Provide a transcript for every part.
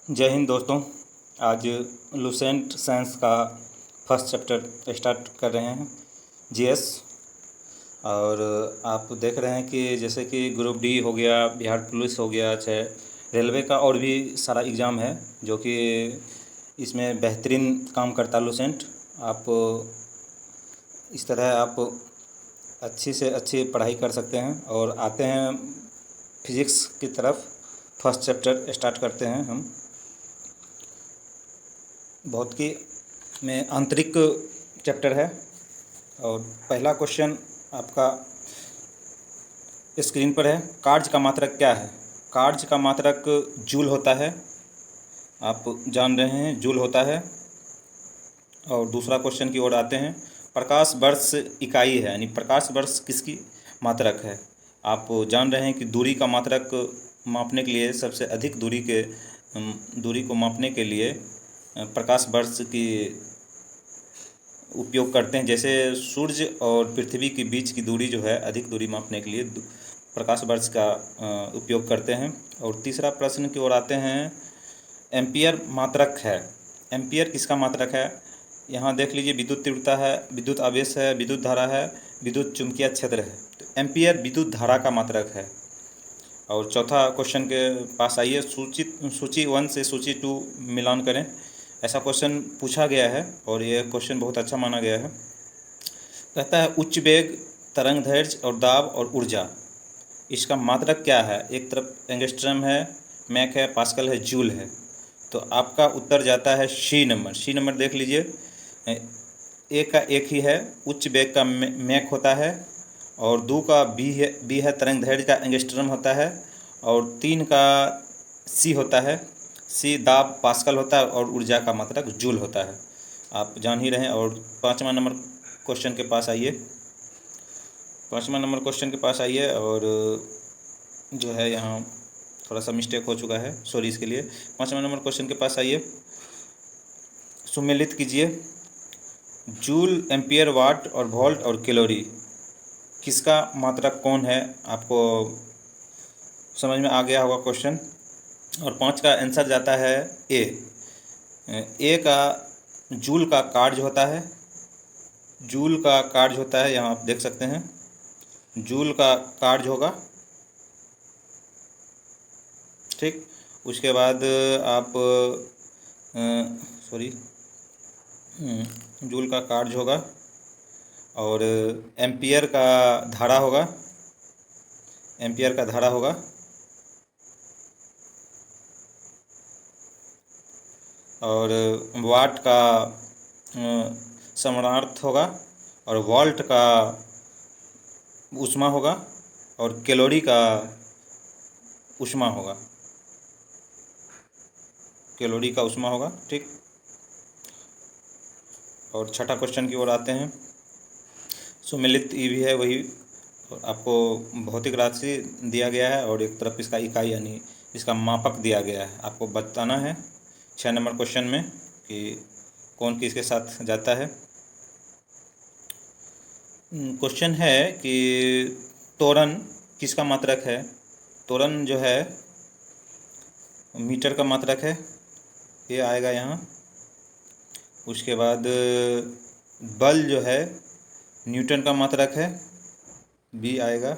जय हिंद दोस्तों। आज लुसेंट साइंस का फर्स्ट चैप्टर स्टार्ट कर रहे हैं, जीएस। और आप देख रहे हैं कि जैसे कि ग्रुप डी हो गया, बिहार पुलिस हो गया, चाहे रेलवे का और भी सारा एग्ज़ाम है जो कि इसमें बेहतरीन काम करता है लुसेंट। आप इस तरह आप अच्छी से अच्छी पढ़ाई कर सकते हैं। और आते हैं फिज़िक्स की तरफ। फर्स्ट चैप्टर स्टार्ट करते हैं हम। भौतिकी में आंतरिक चैप्टर है और पहला क्वेश्चन आपका स्क्रीन पर है। कार्य का मात्रक क्या है? कार्य का मात्रक जूल होता है, आप जान रहे हैं, जूल होता है। और दूसरा क्वेश्चन की ओर आते हैं। प्रकाश वर्ष इकाई है, यानी प्रकाश वर्ष किसकी मात्रक है? आप जान रहे हैं कि दूरी का मात्रक मापने के लिए, सबसे अधिक दूरी को मापने के लिए प्रकाश वर्ष की उपयोग करते हैं। जैसे सूर्य और पृथ्वी के बीच की दूरी जो है, अधिक दूरी मापने के लिए प्रकाश वर्ष का उपयोग करते हैं। और तीसरा प्रश्न की ओर आते हैं। एम्पियर मात्रक है। एम्पियर किसका मात्रक है? यहाँ देख लीजिए, विद्युत तीव्रता है, विद्युत आवेश है, विद्युत धारा है, विद्युत चुंबकीय क्षेत्र है। तो एम्पियर विद्युत धारा का मात्रक है। और चौथा क्वेश्चन के पास आइए। सूची 1 से सूची 2 मिलान करें, ऐसा क्वेश्चन पूछा गया है और ये क्वेश्चन बहुत अच्छा माना गया है। कहता है उच्च वेग, तरंग दैर्ध्य और दाब और ऊर्जा, इसका मात्रक क्या है? एक तरफ एंगस्ट्रम है, मैक है, पास्कल है, जूल है। तो आपका उत्तर जाता है सी नंबर। सी नंबर देख लीजिए, ए का एक ही है, उच्च वेग का मैक होता है, और 2 का बी है, तरंग दैर्ध्य का एंगस्ट्रम होता है, और 3 का सी होता है, सी दाब पास्कल होता है, और ऊर्जा का मात्रक जूल होता है। आप जान ही रहे हैं। और 5वां नंबर क्वेश्चन के पास आइए। 5वां नंबर क्वेश्चन के पास आइए। और जो है यहाँ थोड़ा सा मिस्टेक हो चुका है, सॉरी इसके लिए। 5वां नंबर क्वेश्चन के पास आइए। सुमेलित कीजिए। जूल, एम्पियर, वाट और वोल्ट और कैलोरी, किसका मात्रक कौन है? आपको समझ में आ गया होगा क्वेश्चन। और 5 का आंसर जाता है ए। ए का जूल का कार्य होता है, जूल का कार्य होता है, यहाँ आप देख सकते हैं, जूल का कार्य होगा। ठीक, उसके बाद आप सॉरी जूल का कार्य होगा, और एम्पियर का धारा होगा, एम्पियर का धारा होगा, और वाट का समानार्थ होगा, और वोल्ट का ऊष्मा होगा, और कैलोरी का ऊष्मा होगा, कैलोरी का ऊष्मा होगा। ठीक, और छठा क्वेश्चन की ओर आते हैं। सुमेलित ई भी है वही, आपको भौतिक राशि दिया गया है और एक तरफ इसका इकाई यानी इसका मापक दिया गया है। आपको बताना है 6 नंबर क्वेश्चन में कि कौन किसके साथ जाता है। क्वेश्चन है कि त्वरण किसका मात्रक है? त्वरण जो है मीटर का मात्रक है, ये आएगा यहाँ। उसके बाद बल जो है न्यूटन का मात्रक है, बी आएगा।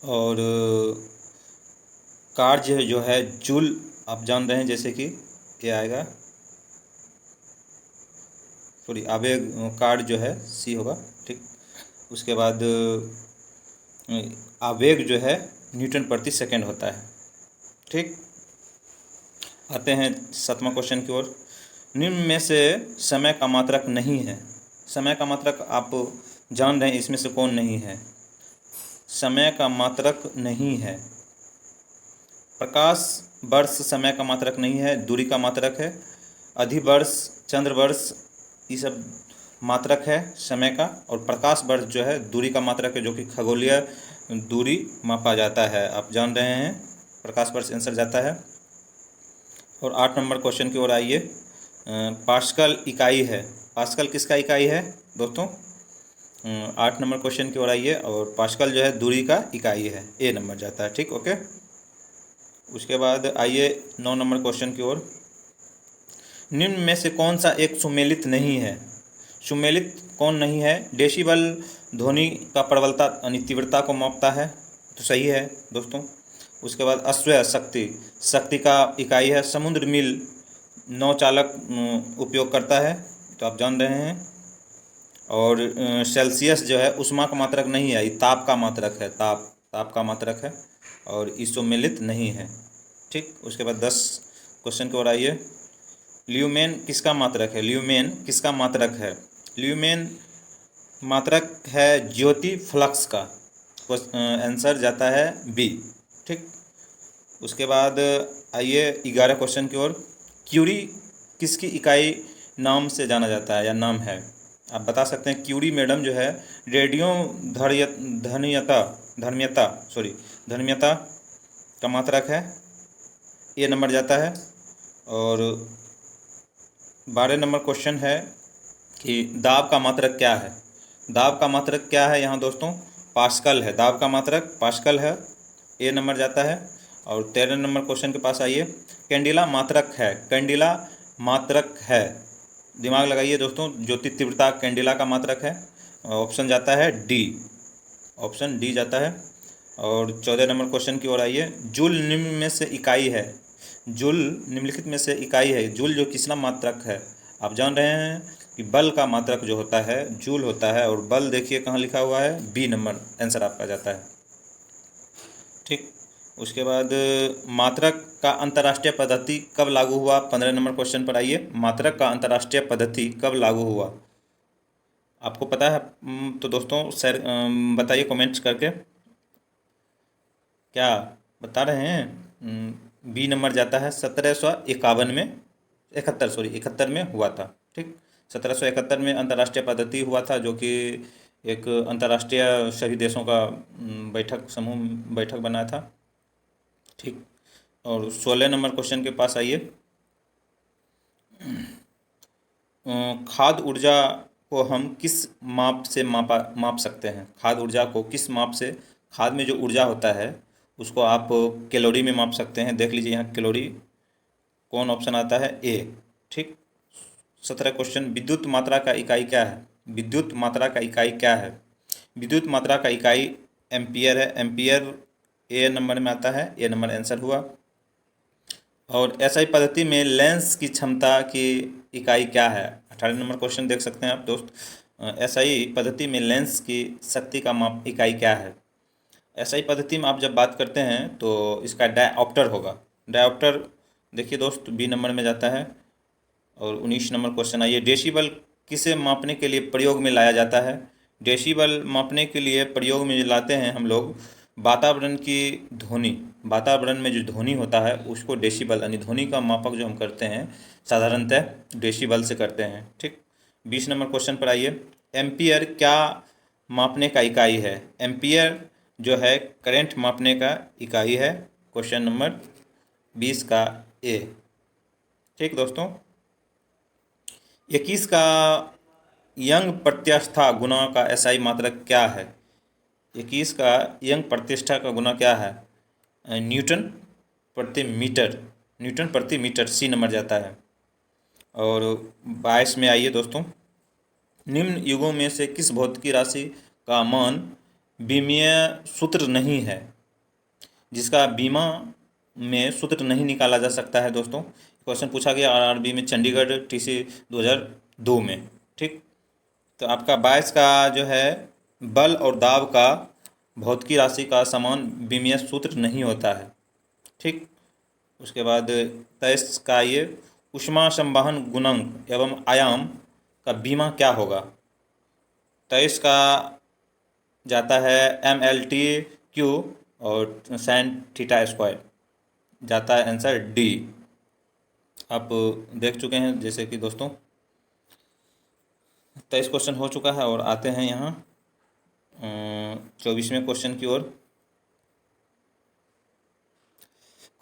और कार्य जो है जूल, आप जान रहे हैं, जैसे कि ये आएगा, सॉरी आवेग कार्य जो है सी होगा। ठीक, उसके बाद आवेग जो है न्यूटन प्रति सेकंड होता है। ठीक, आते हैं 7वां क्वेश्चन की ओर। निम्न में से समय का मात्रक नहीं है। समय का मात्रक आप जान रहे हैं, इसमें से कौन नहीं है? समय का मात्रक नहीं है। प्रकाश वर्ष समय का मात्रक नहीं है, दूरी का मात्रक है। अधिवर्ष, चंद्रवर्ष, ये सब मात्रक है समय का। और प्रकाश वर्ष जो है दूरी का मात्रक है, जो कि खगोलीय दूरी मापा जाता है। आप जान रहे हैं, प्रकाश वर्ष आंसर जाता है। और 8 नंबर क्वेश्चन की ओर आइए। पास्कल इकाई है। पास्कल किसका इकाई है दोस्तों? 8 नंबर क्वेश्चन की ओर आइए। और पास्कल जो है दूरी का इकाई है, ए नंबर जाता है। ठीक, ओके। उसके बाद आइए 9 नंबर क्वेश्चन की ओर। निम्न में से कौन सा एक सुमेलित नहीं है? सुमेलित कौन नहीं है? डेसिबल ध्वनि का प्रबलता यानी तीव्रता को मापता है, तो सही है दोस्तों। उसके बाद अश्वय शक्ति, शक्ति का इकाई है। समुद्र मील नौचालक उपयोग करता है, तो आप जान रहे हैं। और सेल्सियस जो है ऊष्मा का मात्रक नहीं है, ये ताप का मात्रक है, ताप का मात्रक है और इसोमेलित नहीं है। ठीक, उसके बाद 10 क्वेश्चन की ओर आइए। ल्यूमेन किसका मात्रक है? ल्यूमेन किसका मात्रक है? ल्यूमेन मात्रक है ज्योति फ्लक्स का। आंसर जाता है बी। ठीक, उसके बाद आइए 11 क्वेश्चन की ओर। क्यूरी किसकी इकाई नाम से जाना जाता है या नाम है? आप बता सकते हैं। क्यूरी मैडम जो है रेडियो धर्म्यता का मात्रक है, ये नंबर जाता है। और 12 नंबर क्वेश्चन है कि दाब का मात्रक क्या है? दाब का मात्रक क्या है यहाँ दोस्तों? पास्कल है। दाब का मात्रक पास्कल है, ये नंबर जाता है। और 13 नंबर क्वेश्चन के पास आइए। कैंडिला मात्रक है। कैंडिला मात्रक है, दिमाग लगाइए दोस्तों। ज्योति तीव्रता कैंडिला का मात्रक है। ऑप्शन जाता है डी, ऑप्शन डी जाता है। और 14 नंबर क्वेश्चन की ओर आइए। जूल निम्न में से इकाई है। जूल निम्नलिखित में से इकाई है। जूल जो किसका मात्रक है? आप जान रहे हैं कि बल का मात्रक जो होता है जूल होता है। और बल देखिए कहाँ लिखा हुआ है, बी नंबर आंसर आपका जाता है। ठीक, उसके बाद मात्रक का अंतर्राष्ट्रीय पद्धति कब लागू हुआ? 15 नंबर क्वेश्चन पर आइए। मात्रक का अंतर्राष्ट्रीय पद्धति कब लागू हुआ? आपको पता है तो दोस्तों शेयर बताइए कमेंट्स करके। क्या बता रहे हैं? बी नंबर जाता है 1751 में, 71 में हुआ था। ठीक, 1771 में अंतर्राष्ट्रीय पद्धति हुआ था, जो कि एक अंतर्राष्ट्रीय सभी देशों का बैठक बना था। ठीक, और 16 नंबर क्वेश्चन के पास आइए। खाद्य ऊर्जा को हम किस माप से माप सकते हैं? खाद्य ऊर्जा को किस माप से, खाद्य में जो ऊर्जा होता है उसको आप कैलोरी में माप सकते हैं। देख लीजिए यहाँ कैलोरी कौन ऑप्शन आता है, ए। ठीक, 17 क्वेश्चन। विद्युत मात्रा का इकाई क्या है? विद्युत मात्रा का इकाई क्या है? विद्युत मात्रा का इकाई एम्पियर है। एम्पियर ए नंबर में आता है, ए नंबर आंसर हुआ। और एसआई पद्धति में लेंस की क्षमता की इकाई क्या है? 18 नंबर क्वेश्चन देख सकते हैं आप दोस्त। एसआई पद्धति में लेंस की शक्ति का माप इकाई क्या है? एसआई पद्धति में आप जब बात करते हैं तो इसका डायऑप्टर होगा। डायऑप्टर देखिए दोस्त बी नंबर में जाता है। और 19 नंबर क्वेश्चन आइए। डेसिबल किसे मापने के लिए प्रयोग में लाया जाता है? डेसिबल मापने के लिए प्रयोग में लाते हैं हम लोग वातावरण की ध्वनि। वातावरण में जो ध्वनि होता है उसको डेसिबल यानी ध्वनि का मापक जो हम करते हैं साधारणतः डेसिबल से करते हैं। ठीक, 20 नंबर क्वेश्चन पर आइए। एम्पियर क्या मापने का इकाई है? एम्पियर जो है करंट मापने का इकाई है। क्वेश्चन नंबर 20 का ए। ठीक दोस्तों, 21 का यंग प्रत्यवस्था गुना का एसआई मात्रक क्या है? 21 का यंग प्रतिष्ठा का गुना क्या है? न्यूटन प्रति मीटर। न्यूटन प्रति मीटर, सी नंबर जाता है। और 22 में आइए दोस्तों। निम्न युगों में से किस भौतिकी राशि का मान विमीय सूत्र नहीं है? जिसका बीमा में सूत्र नहीं निकाला जा सकता है दोस्तों। क्वेश्चन पूछा गया आरआरबी में, चंडीगढ़ टीसी 2002 में। ठीक, तो आपका 22 का जो है बल और दाब का भौतिकी राशि का समान विमीय सूत्र नहीं होता है। ठीक, उसके बाद 23 का ये ऊष्मा संवहन गुणांक एवं आयाम का बीमा क्या होगा? 23 का जाता है MLT/Q और sin θ² जाता है आंसर डी। आप देख चुके हैं जैसे कि दोस्तों 23 क्वेश्चन हो चुका है। और आते हैं यहाँ 24वें क्वेश्चन की ओर।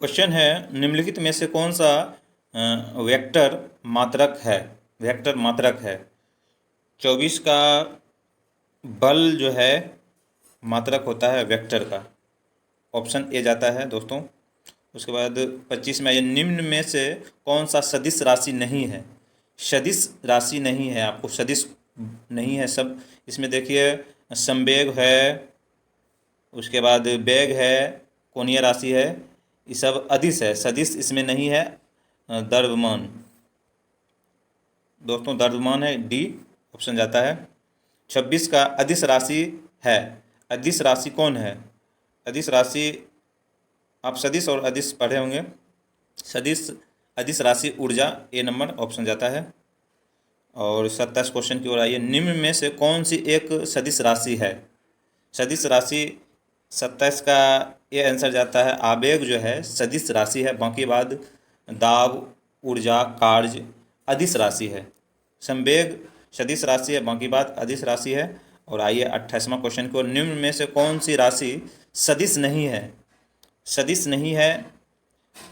क्वेश्चन है निम्नलिखित में से कौन सा वेक्टर मात्रक है? वेक्टर मात्रक है। 24 का बल जो है मात्रक होता है वेक्टर का, ऑप्शन ए जाता है दोस्तों। उसके बाद 25 में आइए, निम्न में से कौन सा सदिश राशि नहीं है? सदिश राशि नहीं है, आपको सदिश नहीं है सब। इसमें देखिए, संवेग है, उसके बाद वेग है, कोणीय राशि है, ये सब अदिश है, सदिश इसमें नहीं है। द्रव्यमान दोस्तों, द्रव्यमान है, डी ऑप्शन जाता है। 26 का अदिश राशि है। अदिश राशि कौन है? अदिश राशि, आप सदिश और अदिश पढ़े होंगे। सदिश अदिश राशि ऊर्जा, ए नंबर ऑप्शन जाता है। और 27 क्वेश्चन की ओर आइए, निम्न में से कौन सी एक सदिश राशि है? सदिश राशि 27 का ये आंसर जाता है। आवेग जो है सदिश राशि है, बाकी बाद दाब, ऊर्जा, कार्य अदिश राशि है। संवेग सदिश राशि है, बाकी बात अदिश राशि है। और आइए 28वां क्वेश्चन को, निम्न में से कौन सी राशि सदिश नहीं है? सदिश नहीं है,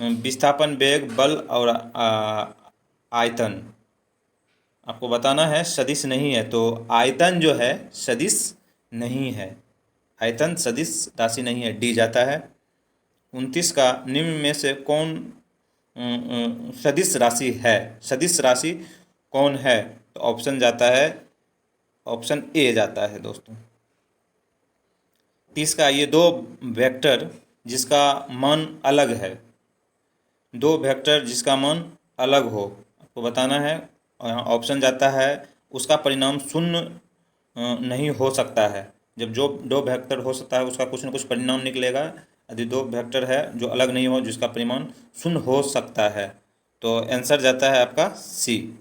विस्थापन, वेग, बल और आयतन। आपको बताना है सदिश नहीं है, तो आयतन जो है सदिश नहीं है, आयतन सदिश राशि नहीं है, डी जाता है। 29 का, निम्न में से कौन सदिश राशि है? सदिश राशि कौन है? तो ऑप्शन जाता है, ऑप्शन ए जाता है दोस्तों। 30 का, ये दो वेक्टर जिसका मान अलग है, दो वेक्टर जिसका मान अलग हो, आपको बताना है। और यहाँ ऑप्शन जाता है, उसका परिणाम शून्य नहीं हो सकता है। जब जो दो वेक्टर हो सकता है उसका कुछ न कुछ परिणाम निकलेगा। यदि दो वेक्टर है जो अलग नहीं हो, जिसका परिमाण शून्य हो सकता है, तो आंसर जाता है आपका सी।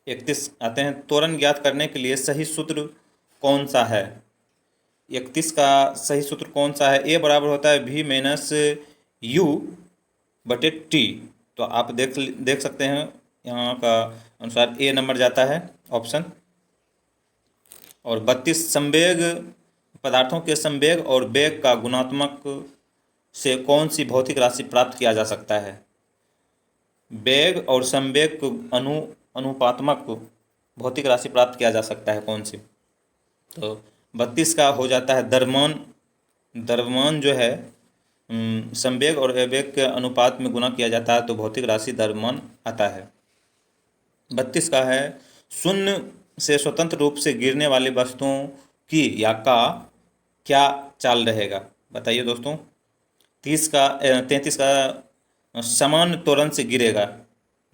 31 आते हैं, त्वरण ज्ञात करने के लिए सही सूत्र कौन सा है? 31 का सही सूत्र कौन सा है? ए बराबर होता है v माइनस यू बटे टी। तो आप देख सकते हैं यहाँ का अनुसार ए नंबर जाता है ऑप्शन। और 32, संवेग, पदार्थों के संवेग और वेग का गुणात्मक से कौन सी भौतिक राशि प्राप्त किया जा सकता है? वेग और संवेग को अनुपात्मक भौतिक राशि प्राप्त किया जा सकता है, कौन सी? तो 32 का हो जाता है द्रव्यमान। द्रव्यमान जो है संवेग और वेग के अनुपात में गुणा किया जाता है, तो भौतिक राशि द्रव्यमान आता है। 32 का है, शून्य से स्वतंत्र रूप से गिरने वाली वस्तुओं की या का क्या चाल रहेगा? बताइए दोस्तों। 33 का, समान त्वरण से गिरेगा।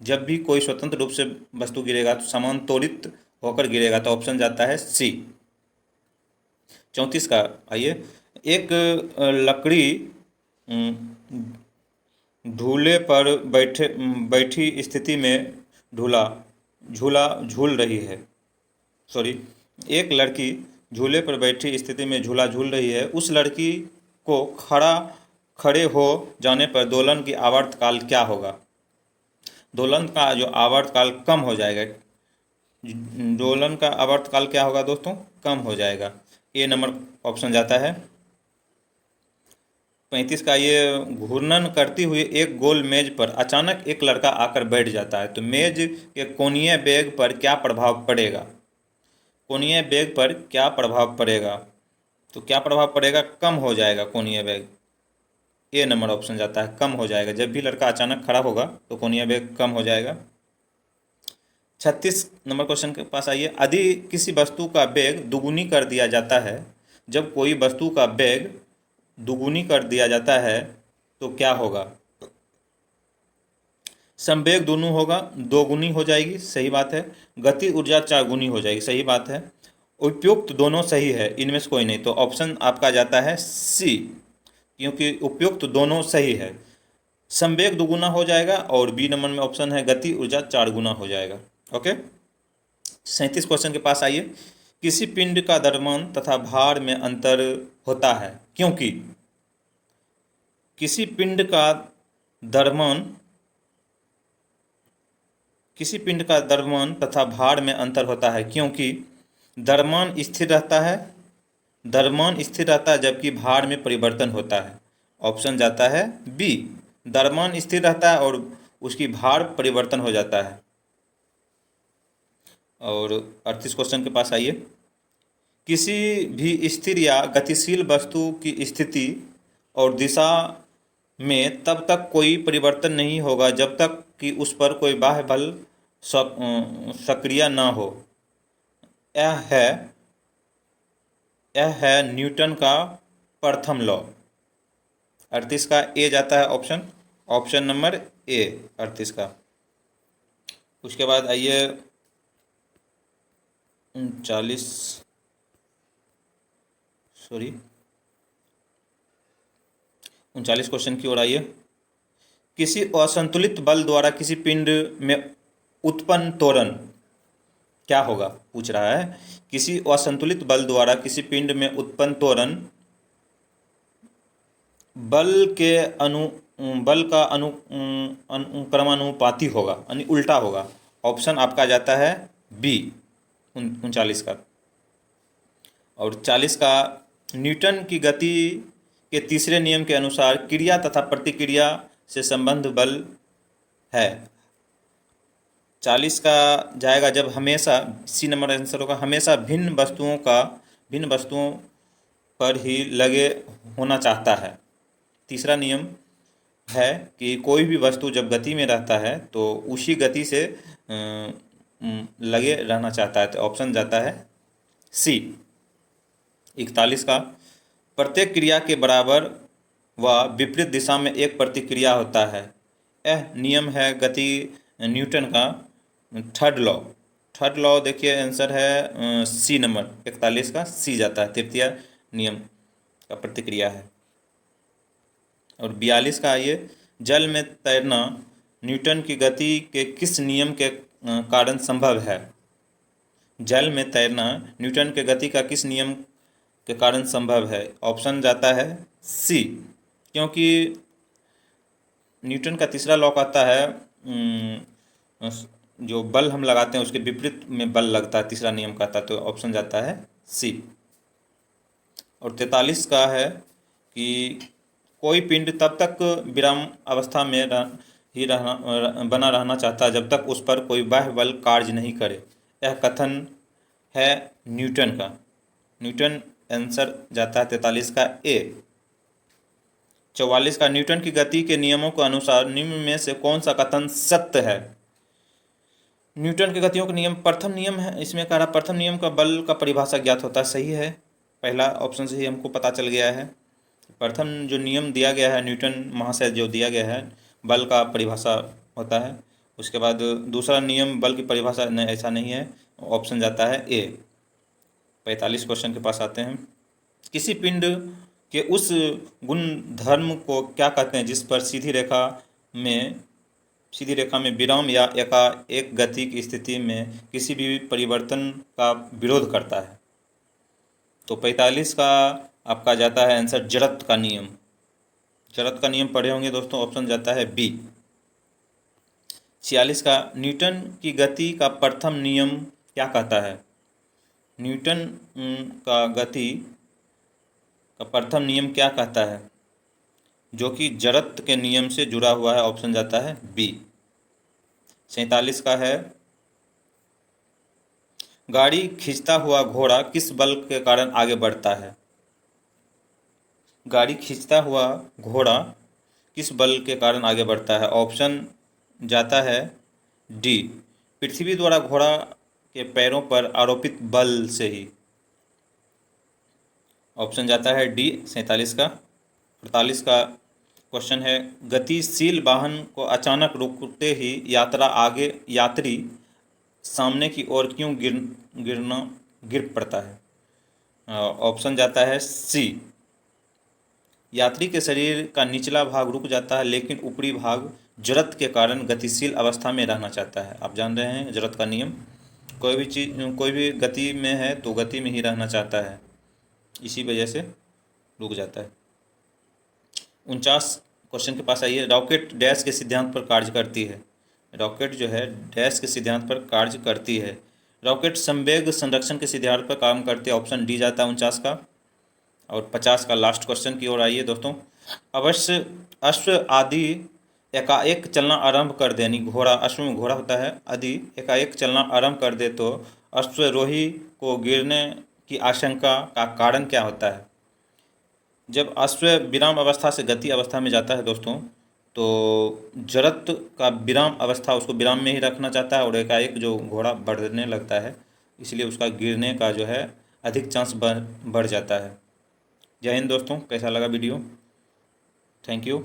जब भी कोई स्वतंत्र रूप से वस्तु गिरेगा तो समान त्वरित होकर गिरेगा, तो ऑप्शन जाता है सी। 34 का आइए, एक लकड़ी झूले पर बैठी स्थिति में झूल रही है। सॉरी, एक लड़की झूले पर बैठी स्थिति में झूला झूल रही है। उस लड़की को खड़े हो जाने पर दोलन की आवर्तकाल क्या होगा? दोलन का जो आवर्तकाल कम हो जाएगा। दोलन का आवर्तकाल क्या होगा दोस्तों? कम हो जाएगा। ए नंबर ऑप्शन जाता है। 35 का, ये घूर्णन करती हुई एक गोल मेज पर अचानक एक लड़का आकर बैठ जाता है, तो मेज के कोणीय वेग पर क्या प्रभाव पड़ेगा? कोणीय वेग पर क्या प्रभाव पड़ेगा? तो क्या प्रभाव पड़ेगा? कम हो जाएगा कोणीय वेग। ए नंबर ऑप्शन जाता है, कम हो जाएगा। जब भी लड़का अचानक खड़ा होगा तो कोणीय वेग कम हो जाएगा। 36 नंबर क्वेश्चन के पास आइए, यदि किसी वस्तु का वेग दुगुनी कर दिया जाता है, जब कोई वस्तु का वेग दुगुनी कर दिया जाता है तो क्या होगा? संवेग दोनों होगा, दोगुनी हो जाएगी, सही बात है। गति ऊर्जा 4 गुनी हो जाएगी, सही बात है। उपयुक्त दोनों सही है, इनमें से कोई नहीं, तो ऑप्शन आपका जाता है सी, क्योंकि उपयुक्त दोनों सही है। संवेग दुगुना हो जाएगा और बी नंबर में ऑप्शन है गति ऊर्जा 4 गुना हो जाएगा। ओके। 37 क्वेश्चन के पास आइए, किसी पिंड का द्रव्यमान तथा भार में अंतर होता है क्योंकि? किसी पिंड का द्रव्यमान तथा भार में अंतर होता है क्योंकि द्रव्यमान स्थिर रहता है, जबकि भार में परिवर्तन होता है। ऑप्शन जाता है बी, द्रव्यमान स्थिर रहता है और उसकी भार परिवर्तन हो जाता है। और 38 क्वेश्चन के पास आइए, किसी भी स्थिर या गतिशील वस्तु की स्थिति और दिशा में तब तक कोई परिवर्तन नहीं होगा जब तक कि उस पर कोई बाह्य बल सक्रिय न हो। यह है यह है न्यूटन का प्रथम लॉ। 38 का ए जाता है ऑप्शन, ऑप्शन नंबर ए 38 का। उसके बाद आइए 39 क्वेश्चन की ओर आइए। किसी असंतुलित बल द्वारा किसी पिंड में उत्पन्न त्वरण क्या होगा, पूछ रहा है। किसी असंतुलित बल द्वारा किसी पिंड में उत्पन्न त्वरण बल का क्रमानुपाती होगा, यानी उल्टा होगा। ऑप्शन आपका जाता है बी 39 का। और 40 का न्यूटन की गति के तीसरे नियम के अनुसार क्रिया तथा प्रतिक्रिया से संबंध बल है। 40 का जाएगा जब हमेशा, सी नंबर आंसर होगा, हमेशा भिन्न वस्तुओं पर ही लगे होना चाहता है। तीसरा नियम है कि कोई भी वस्तु जब गति में रहता है तो उसी गति से लगे रहना चाहता है। तो ऑप्शन जाता है सी। 41 का प्रत्येक क्रिया के बराबर व विपरीत दिशा में एक प्रतिक्रिया होता है। यह नियम है गति न्यूटन का थर्ड लॉ। देखिए आंसर है सी नंबर 41 का, सी जाता है, तृतीय नियम का प्रतिक्रिया है। और 42 का आइए, जल में तैरना न्यूटन की गति के किस नियम के कारण संभव है। जल में तैरना न्यूटन के गति का किस नियम के कारण संभव है। ऑप्शन जाता है सी, क्योंकि न्यूटन का तीसरा लॉ कहता है जो बल हम लगाते हैं उसके विपरीत में बल लगता है, तीसरा नियम कहता है। तो ऑप्शन जाता है सी। और 43 का है कि कोई पिंड तब तक विराम अवस्था में बना रहना चाहता है जब तक उस पर कोई बाह्य बल कार्य नहीं करे। यह कथन है न्यूटन का। न्यूटन आंसर जाता है 43 का ए। 44 का न्यूटन की गति के नियमों के अनुसार निम्न में से कौन सा कथन सत्य है। न्यूटन के गतियों के नियम प्रथम नियम है, इसमें कह रहा प्रथम नियम का बल का परिभाषा ज्ञात होता है। सही है, पहला ऑप्शन से ही हमको पता चल गया है। प्रथम जो नियम दिया गया है न्यूटन महाशय जो दिया गया है, बल का परिभाषा होता है। उसके बाद दूसरा नियम बल की परिभाषा ऐसा नहीं है, ऑप्शन जाता है ए। 45 क्वेश्चन के पास आते हैं। किसी पिंड के उस गुण धर्म को क्या कहते हैं जिस पर सीधी रेखा में विराम या एकाएक गति की स्थिति में किसी भी परिवर्तन का विरोध करता है। तो 45 का आपका जाता है आंसर जड़त्व का नियम। जड़त्व का नियम पढ़े होंगे दोस्तों, ऑप्शन जाता है बी। 46 का न्यूटन की गति का प्रथम नियम क्या कहता है। न्यूटन का गति का प्रथम नियम क्या कहता है जो कि जड़त्व के नियम से जुड़ा हुआ है। ऑप्शन जाता है बी। 47 का है, गाड़ी खींचता हुआ घोड़ा किस बल के कारण आगे बढ़ता है। गाड़ी खींचता हुआ घोड़ा किस बल के कारण आगे बढ़ता है। ऑप्शन जाता है डी, पृथ्वी द्वारा घोड़ा के पैरों पर आरोपित बल से ही। ऑप्शन जाता है डी 47 का। 48 का क्वेश्चन है, गतिशील वाहन को अचानक रुकते ही यात्री सामने की ओर क्यों गिर पड़ता है। ऑप्शन जाता है सी, यात्री के शरीर का निचला भाग रुक जाता है लेकिन ऊपरी भाग जड़त्व के कारण गतिशील अवस्था में रहना चाहता है। आप जान रहे हैं जड़त्व का नियम, कोई भी गति में है तो गति में ही रहना चाहता है, इसी वजह से रुक जाता है। 49 क्वेश्चन के पास आइए, रॉकेट डैश के सिद्धांत पर कार्य करती है। रॉकेट जो है डैश के सिद्धांत पर कार्य करती है। रॉकेट संवेग संरक्षण के सिद्धांत पर काम करती है। ऑप्शन डी जाता है 49 का। और 50 का लास्ट क्वेश्चन की ओर आइए दोस्तों। अवश्य अश्व आदि एकाएक चलना आरंभ कर दे, यानी घोड़ा, अश्व में घोड़ा होता है, आदि एकाएक चलना आरंभ कर दे तो अश्वरोही को गिरने की आशंका का कारण क्या होता है। जब अश्व विराम अवस्था से गति अवस्था में जाता है दोस्तों, तो जड़त्व का विराम अवस्था उसको विराम में ही रखना चाहता है और एकाएक जो घोड़ा बढ़ने लगता है, इसलिए उसका गिरने का जो है अधिक चांस बढ़ जाता है। जय हिंद दोस्तों, कैसा लगा वीडियो? Thank you.